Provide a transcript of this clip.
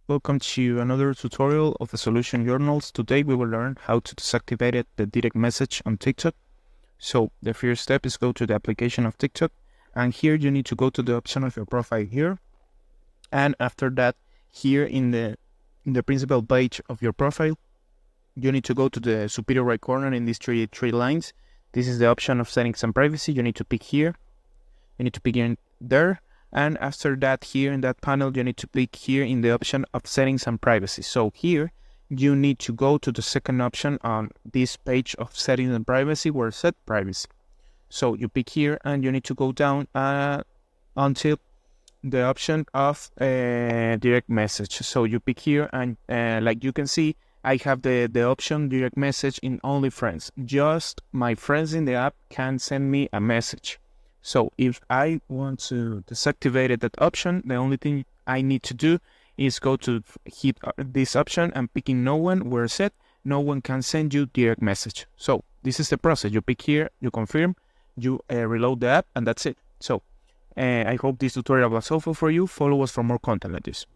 welcome to another tutorial of the solution journals. Today we will learn how to deactivate the direct message on TikTok. So the first step is go to the application of TikTok, and here you need to go to the option of your profile here, and after that here in the principal page of your profile you need to go to the superior right corner in these three lines. This is the option of settings and privacy. You need to pick here, you need to pick in there. And after that, here in that panel, you need to click here in the option of settings and privacy. So here, you need to go to the second option on this page of settings and privacy where set privacy. So you pick here and you need to go down until the option of direct message. So you pick here and like you can see, I have the option direct message in only friends. Just my friends in the app can send me a message. So if I want to deactivate that option, the only thing I need to do is go to hit this option and picking no one where set, no one can send you direct message. So this is the process. You pick here, you confirm, you reload the app, and that's it. So I hope this tutorial was helpful for you. Follow us for more content like this.